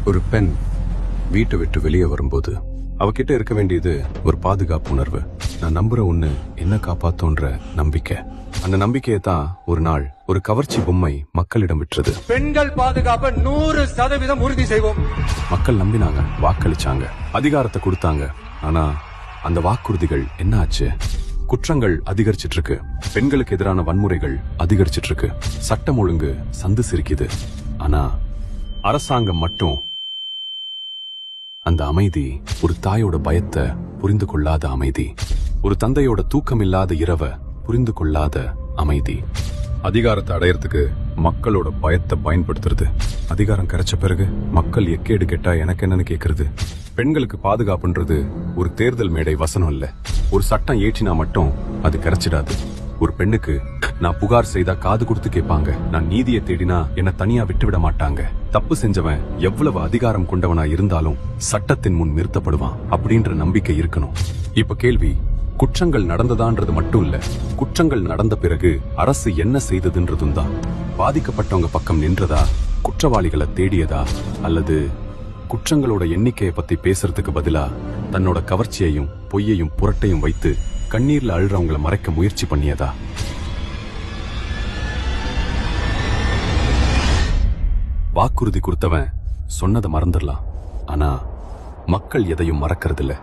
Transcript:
ஒரு பெண் வீட்டை விட்டு வெளியே வரும்போது அவகிட்ட இருக்க வேண்டியது ஒரு பாதுகாப்பு உணர்வு. நான் நம்புற ஒண்ணு என்ன காப்பாத்தோன்ற நம்பிக்கை. அந்த நம்பிக்கையை தான் ஒரு நாள் ஒரு கவர்ச்சி பொம்மை மக்களிடம் விற்றது. பெண்கள் பாதுகாப்பை 100% உறுதி செய்வோம். மக்கள் நம்பினாங்க, வாக்களிச்சாங்க, அதிகாரத்தை கொடுத்தாங்க. ஆனா அந்த வாக்குறுதிகள் என்ன ஆச்சு? குற்றங்கள் அதிகரிச்சிட்டு இருக்கு, பெண்களுக்கு எதிரான வன்முறைகள் அதிகரிச்சிட்டு இருக்கு, சட்டம் ஒழுங்கு சந்து சிரிக்குது. ஆனா அரசாங்கம் மட்டும் அந்த அமைதி, ஒரு தாயோட பயத்தை புரிந்து கொள்ளாத அமைதி, ஒரு தந்தையோட தூக்கம் இல்லாத இரவ புரிந்து கொள்ளாத அமைதி. அதிகாரத்தை அடையறதுக்கு மக்களோட பயத்தை பயன்படுத்துறது. அதிகாரம் கிடைச்ச பிறகு மக்கள் எக்கேடு கேட்டா எனக்கு என்னன்னு கேக்குறது. பெண்களுக்கு பாதுகாப்புன்றது ஒரு தேர்தல் மேடை வசனம் இல்ல. ஒரு சட்டம் ஏற்றினா மட்டும் அது கிடைச்சிடாது. ஒரு பெண்ணுக்கு நான் புகார் செய்தா காது கொடுத்து கேட்பாங்க, நான் நீதியை தேடினா என்ன தனியா விட்டு விட மாட்டாங்க, தப்பு செஞ்சவன் எவ்வளவு அதிகாரம் கொண்டவனா இருந்தாலும் சட்டத்தின் முன் நிறுத்தப்படுவான் அப்படின்ற நம்பிக்கை இருக்கணும். இப்ப கேள்வி, குற்றங்கள் நடந்ததான்றது மட்டும் இல்ல, குற்றங்கள் நடந்த பிறகு அரசு என்ன செய்ததுன்றதும் தான். பாதிக்கப்பட்டவங்க பக்கம் நின்றதா, குற்றவாளிகளை தேடியதா, அல்லது குற்றங்களோட எண்ணிக்கையை பத்தி பேசுறதுக்கு பதிலா தன்னோட கவர்ச்சியையும் பொய்யையும் புரட்டையும் வைத்து கண்ணீர்ல அழுறவங்களை மறைக்க முயற்சி பண்ணியதா? வாக்குறுதி கொடுத்தவன் சொன்னதை மறந்துடலாம், ஆனா மக்கள் எதையும் மறக்கறதில்ல.